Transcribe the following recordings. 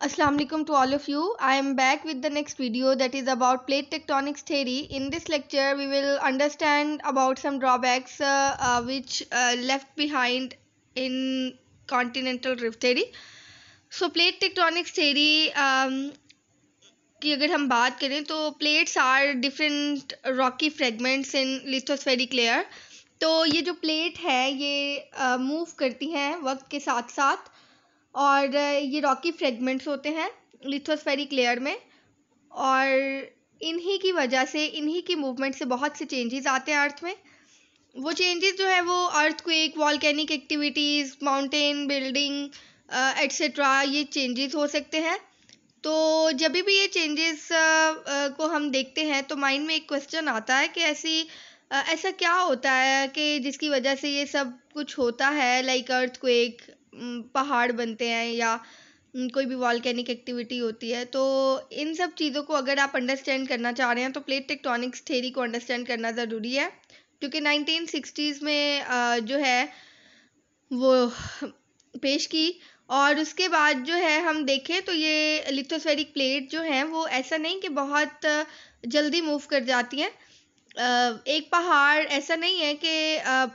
Assalamualaikum to all of you. I am back with the next video that is about plate tectonics theory. In this lecture, we will understand about some drawbacks which left behind in continental drift theory. So plate tectonics theory की अगर हम बात करें तो plates are different rocky fragments in lithospheric layer. तो ये जो plate है ये मूव करती हैं वक्त के साथ साथ और ये रॉकी फ्रेगमेंट्स होते हैं लिथोस्फेरिक लेयर में और इन्हीं की वजह से इन्हीं की मूवमेंट से बहुत से चेंजेस आते हैं अर्थ में. वो चेंजेस जो है वो earthquake, volcanic activities, mountain building etcetera ये चेंजेस हो सकते हैं. तो जब भी ये चेंजेस को हम देखते हैं तो माइंड में एक क्वेश्चन आता है कि ऐसा क्या होता है कि जिसकी वजह से ये सब कुछ होता है, लाइक अर्थक्वेक, पहाड़ बनते हैं या कोई भी वॉल्केनिक एक्टिविटी होती है. तो इन सब चीज़ों को अगर आप अंडरस्टैंड करना चाह रहे हैं तो प्लेट टेक्टोनिक्स थ्योरी को अंडरस्टैंड करना ज़रूरी है, क्योंकि 1960s में जो है वो पेश की. और उसके बाद जो है हम देखें तो ये लिथोस्फेरिक प्लेट जो हैं वो ऐसा नहीं कि बहुत जल्दी मूव कर जाती हैं. एक पहाड़ ऐसा नहीं है कि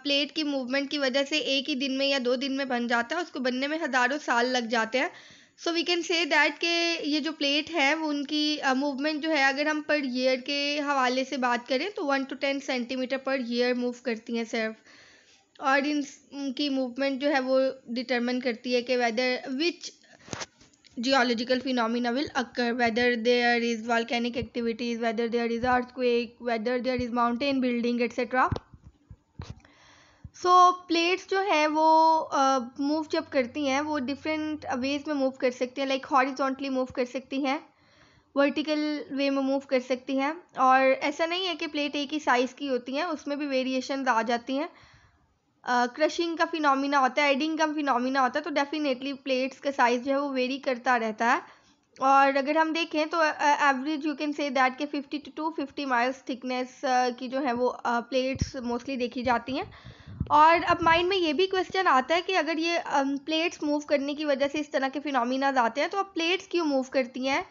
प्लेट की मूवमेंट की वजह से एक ही दिन में या 2 दिन में बन जाता है, उसको बनने में हज़ारों साल लग जाते हैं. So we can say that कि ये जो प्लेट है वो उनकी मूवमेंट जो है अगर हम पर ईयर के हवाले से बात करें तो 1 to 10 centimetre per year move करती हैं सिर्फ. और इनकी मूवमेंट जो है वो डिटरमिन करती है कि whether which geological phenomena will occur, whether there is volcanic activities, whether there is earthquake, whether there is mountain building, etc. So plates जो हैं वो मूव जब करती हैं वो डिफरेंट वेज में मूव कर सकती हैं, लाइक हॉरिजॉन्टली मूव कर सकती हैं, वर्टिकल वे में मूव कर सकती हैं. और ऐसा नहीं है कि प्लेट एक ही साइज़ की होती हैं, उसमें भी वेरिएशन आ जाती हैं. क्रशिंग का फिनोमिना होता है, एडिंग का फिनोमिना होता है, तो डेफिनेटली प्लेट्स का साइज़ जो है वो वेरी करता रहता है. और अगर हम देखें तो average you can say that के 50 to 250 माइल्स थिकनेस की जो है वो प्लेट्स मोस्टली देखी जाती हैं. और अब माइंड में ये भी क्वेश्चन आता है कि अगर ये प्लेट्स मूव करने की वजह से इस तरह के फिनोमिना आते हैं तो अब प्लेट्स क्यों मूव करती हैं,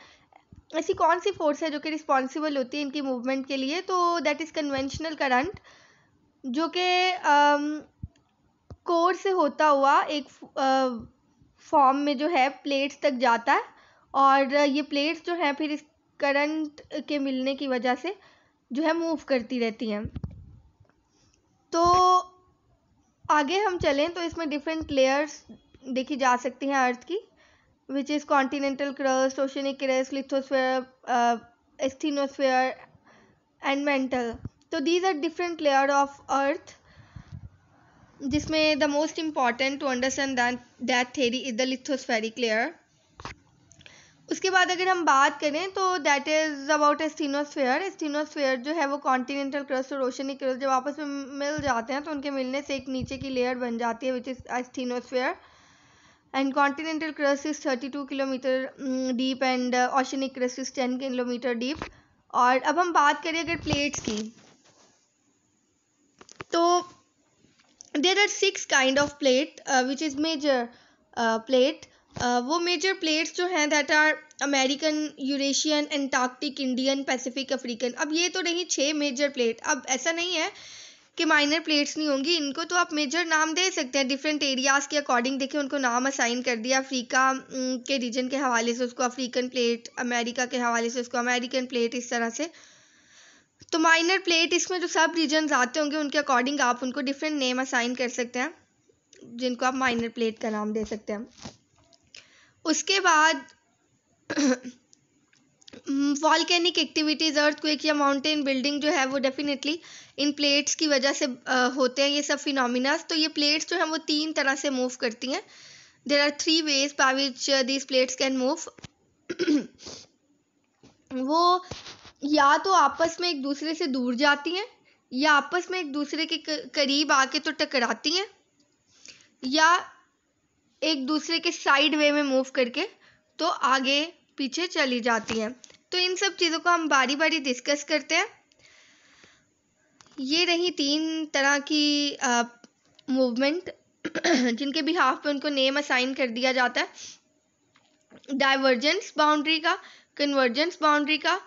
ऐसी कौन सी फोर्स है जो कि रिस्पॉन्सिबल होती है इनकी मूवमेंट के लिए. तो दैट इज़ कन्वेंशनल करंट, जो कि कोर से होता हुआ एक फॉर्म में जो है प्लेट्स तक जाता है और ये प्लेट्स जो हैं फिर इस करंट के मिलने की वजह से जो है मूव करती रहती हैं. तो आगे हम चलें तो इसमें डिफरेंट लेयर्स देखी जा सकती हैं अर्थ की, which is continental crust, oceanic crust, lithosphere, asthenosphere and mantle. तो these are different layer of earth, जिसमें the most important to understand that theory is the lithospheric layer. उसके बाद अगर हम बात करें तो that is about asthenosphere. Asthenosphere जो है वो कॉन्टिनेंटल क्रस्ट और ओशनिक क्रस्ट जब आपस में मिल जाते हैं तो उनके मिलने से एक नीचे की लेयर बन जाती है which is asthenosphere. And continental crust is 32 kilometre deep and oceanic crust is 10 kilometre deep. और अब हम बात करें अगर प्लेट्स की, तो there are 6 kind of plate which is major plate. वो मेजर प्लेट्स जो हैं that are American, Eurasian, Antarctic, Indian, Pacific, African. अब ये तो रही 6 मेजर प्लेट. अब ऐसा नहीं है कि माइनर प्लेट्स नहीं होंगी, इनको तो आप मेजर नाम दे सकते हैं. डिफरेंट एरियाज़ के अकॉर्डिंग देखें उनको नाम असाइन कर दिया. अफ्रीका के रीजन के हवाले से उसको अफ्रीकन प्लेट, अमेरिका के हवाले से उसको अमेरिकन प्लेट, इस तरह से. तो माइनर प्लेट इसमें जो सब रीजन्स आते होंगे उनके अकॉर्डिंग आप उनको डिफरेंट नेम असाइन कर सकते हैं, जिनको आप माइनर प्लेट का नाम दे सकते हैं. उसके बाद वॉल्केनिक एक्टिविटीज़, अर्थक्वेक या माउंटेन बिल्डिंग जो है वो डेफिनेटली इन प्लेट्स की वजह से होते हैं ये सब फिनोमिनास. तो ये प्लेट्स जो हैं वो 3 तरह से मूव करती हैं. There are 3 ways by which these plates can move. वो या तो आपस में एक दूसरे से दूर जाती हैं, या आपस में एक दूसरे के करीब आके तो टकराती हैं, या एक दूसरे के साइड वे में मूव करके तो आगे पीछे चली जाती हैं. तो इन सब चीज़ों को हम बारी बारी डिस्कस करते हैं. ये रही 3 तरह की मूवमेंट जिनके बिहाफ पे उनको नेम असाइन कर दिया जाता है. डाइवर्जेंस बाउंड्री का, कन्वर्जेंस बाउंड्री का,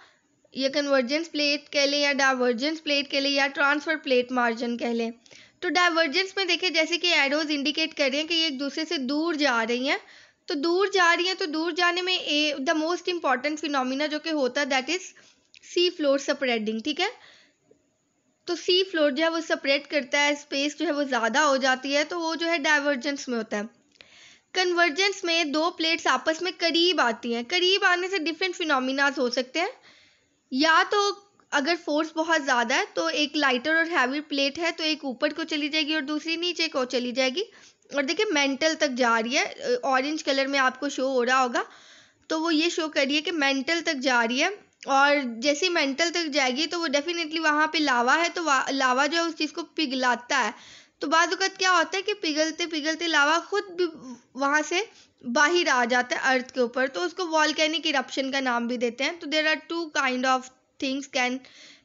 या कन्वर्जेंस प्लेट कह लें या डाइवर्जेंस प्लेट कह लें या ट्रांसफर प्लेट मार्जिन कह लें। तो डाइवर्जेंस में देखिए जैसे कि एरोज इंडिकेट कर रहे हैं कि ये एक दूसरे से दूर जा रही हैं, तो दूर जा रही हैं तो दूर जाने में द मोस्ट इम्पॉर्टेंट फिनोमिना जो कि होता है that is sea floor spreading. ठीक है, तो सी फ्लोर जो है वो सेपरेट करता है, स्पेस जो है वो ज़्यादा हो जाती है, तो वो जो है डाइवर्जेंस में होता है। कन्वर्जेंस में दो प्लेट्स आपस में करीब आती हैं, करीब आने से डिफरेंट फिनोमिनाज हो सकते हैं। या तो अगर फोर्स बहुत ज़्यादा है तो एक लाइटर और हैवी प्लेट है तो एक ऊपर को चली जाएगी और दूसरी नीचे को चली जाएगी। और देखिए मेंटल तक जा रही है, ऑरेंज कलर में आपको शो हो रहा होगा, तो वो ये शो कर रही है कि मेंटल तक जा रही है। और जैसे ही मेंटल तक जाएगी तो वो डेफिनेटली वहाँ पे लावा है, तो लावा जो है उस चीज़ को पिघलाता है। तो बाद वक़्त क्या होता है कि पिघलते पिघलते लावा खुद भी वहाँ से बाहर आ जाता है अर्थ के ऊपर, तो उसको वॉल्केनिक इरप्शन का नाम भी देते हैं। तो there are two kind of things can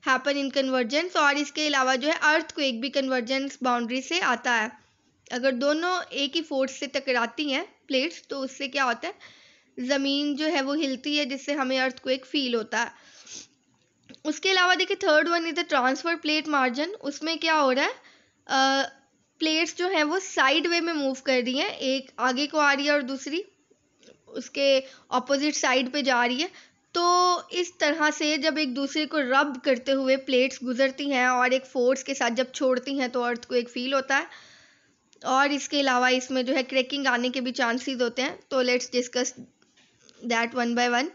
happen in convergence. और इसके अलावा जो है अर्थ को एक भी कन्वर्जेंस बाउंड्री से आता है। अगर दोनों एक ही फोर्स से टकराती हैं प्लेट्स तो उससे क्या होता है, ज़मीन जो है वो हिलती है, जिससे हमें अर्थक्वेक फील होता है। उसके अलावा देखिए third one is the transfer plate margin. उसमें क्या हो रहा है, प्लेट्स जो हैं वो साइड वे में मूव कर रही हैं, एक आगे को आ रही है और दूसरी उसके ऑपोजिट साइड पे जा रही है। तो इस तरह से जब एक दूसरे को रब करते हुए प्लेट्स गुजरती हैं और एक फोर्स के साथ जब छोड़ती हैं तो अर्थ को एक फील होता है। और इसके अलावा इसमें जो है क्रैकिंग आने के भी चांसेस होते हैं। तो let's discuss that one by one.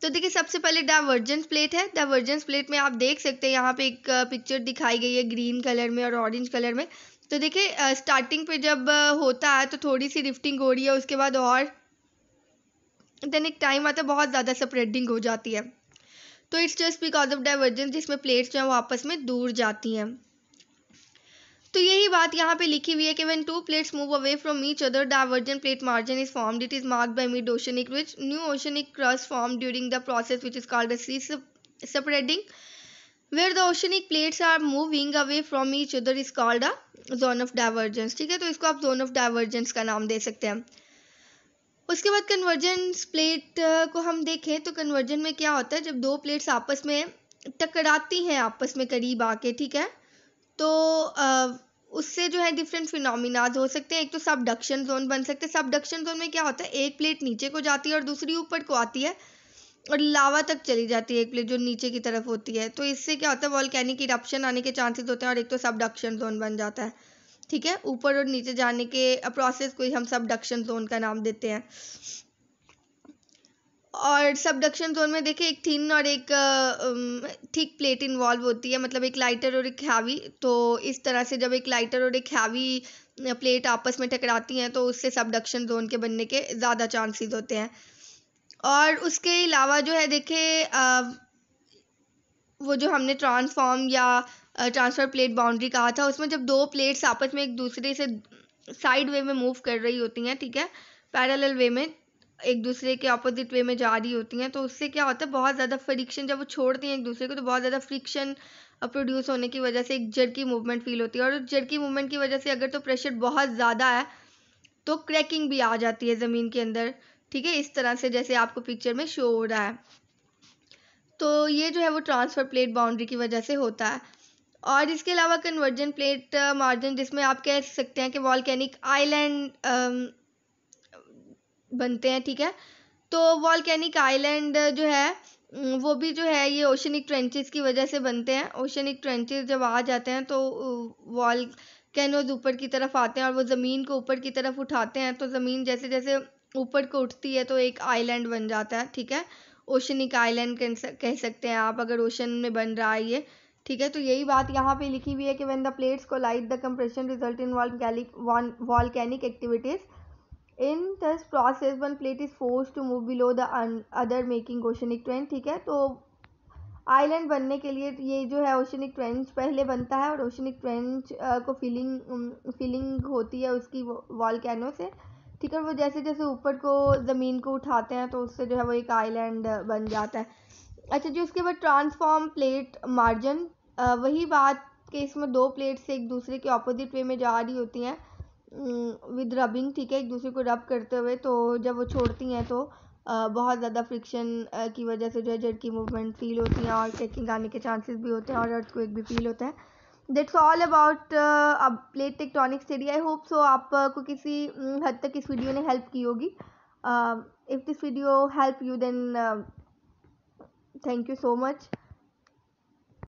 तो देखिए सबसे पहले डाइवर्जेंस प्लेट है। डाइवर्जेंस प्लेट में आप देख सकते हैं यहाँ पे एक पिक्चर दिखाई गई है ग्रीन कलर में और ऑरेंज कलर में। तो देखिए स्टार्टिंग पे जब होता है तो थोड़ी सी रिफ्टिंग हो रही है, उसके बाद और देन एक टाइम आता है बहुत ज़्यादा स्प्रेडिंग हो जाती है। तो it's just because of divergence, जिसमें प्लेट्स जो हैं वो आपस में दूर जाती हैं। तो यही बात यहाँ पे लिखी हुई है कि when two plates move away from each other, divergent plate margin is formed. It is marked by mid-oceanic ridge. New oceanic crust formed during the process, which is called as sea spreading. Where the oceanic plates are moving away from each other is called a zone of divergence. ठीक है, तो इसको आप zone of divergence का नाम दे सकते हैं। उसके बाद कन्वर्जेंस प्लेट को हम देखें तो कन्वर्जन में क्या होता है, जब दो प्लेट्स आपस में टकराती हैं आपस में करीब आके, ठीक है, तो उससे जो है डिफरेंट फिनोमिनाज हो सकते हैं। एक तो सबडक्शन जोन बन सकते हैं। सबडक्शन जोन में क्या होता है, एक प्लेट नीचे को जाती है और दूसरी ऊपर को आती है और लावा तक चली जाती है एक प्लेट जो नीचे की तरफ होती है। तो इससे क्या होता है, वॉल्केनिक इरप्शन आने के चांसेस होते हैं और एक तो सबडक्शन जोन बन जाता है। ठीक है, ऊपर और नीचे जाने के प्रोसेस को ही हम सबडक्शन जोन का नाम देते हैं। और सबडक्शन जोन में देखिए एक थिन और एक थिक प्लेट इन्वॉल्व होती है, मतलब एक लाइटर और एक हैवी। तो इस तरह से जब एक लाइटर और एक हैवी प्लेट आपस में टकराती हैं तो उससे सबडक्शन जोन के बनने के ज़्यादा चांसेस होते हैं। और उसके अलावा जो है देखिए वो जो हमने ट्रांसफॉर्म या ट्रांसफर प्लेट बाउंड्री कहा था, उसमें जब दो प्लेट्स आपस में एक दूसरे से साइड वे में मूव कर रही होती हैं, ठीक है, पैरेलल वे में एक दूसरे के ऑपोजिट वे में जा रही होती हैं, तो उससे क्या होता है, बहुत ज़्यादा फ्रिक्शन, जब वो छोड़ती हैं एक दूसरे को तो बहुत ज़्यादा फ्रिक्शन प्रोड्यूस होने की वजह से एक जर्की मूवमेंट फील होती है। और जर्की मूवमेंट की वजह से अगर तो प्रेशर बहुत ज़्यादा है तो क्रैकिंग भी आ जाती है ज़मीन के अंदर। ठीक है, इस तरह से जैसे आपको पिक्चर में शो हो रहा है। तो ये जो है वो ट्रांसफर प्लेट बाउंड्री की वजह से होता है। और इसके अलावा कन्वर्जन प्लेट मार्जिन, जिसमें आप कह सकते हैं कि वॉल्केनिक आइलैंड बनते हैं। ठीक है, तो वॉल्केनिक आइलैंड जो है वो भी जो है ये ओशनिक ट्रेंचेस की वजह से बनते हैं। ओशनिक ट्रेंचेस जब आ जाते हैं तो वॉल्केनोज ऊपर की तरफ आते हैं और वो ज़मीन को ऊपर की तरफ उठाते हैं, तो ज़मीन जैसे जैसे ऊपर को उठती है तो एक आइलैंड बन जाता है। ठीक है, ओशनिक आइलैंड कह सकते हैं आप अगर ओशन में बन रहा है ये। ठीक है, तो यही बात यहाँ पे लिखी हुई है कि when the plates collide the compression result in volcanic activities. In this process, one plate is forced to move below the other, making oceanic trench. ठीक है, तो आइलैंड बनने के लिए ये जो है ओशनिक ट्रेंच पहले बनता है और ओशनिक ट्रेंच को फिलिंग होती है उसकी वॉल्केनो से। ठीक है, वो जैसे जैसे ऊपर को ज़मीन को उठाते हैं तो उससे जो है वो एक आइलैंड बन जाता है। अच्छा जी, उसके बाद ट्रांसफॉर्म प्लेट मार्जिन, वही बात कि इसमें दो प्लेट्स एक दूसरे के ऑपोजिट वे में जा रही होती हैं विद रबिंग। ठीक है, एक दूसरे को रब करते हुए, तो जब वो छोड़ती हैं तो बहुत ज़्यादा फ्रिक्शन की वजह से जो है जेट की मूवमेंट फील होती है और क्रैकिंग आने के चांसेस भी होते हैं और अर्थक्वेक भी फील होता है. That's all about plate tectonics theory. I hope so आपको किसी हद तक इस वीडियो ने हेल्प की होगी. If this video help you then thank you so much.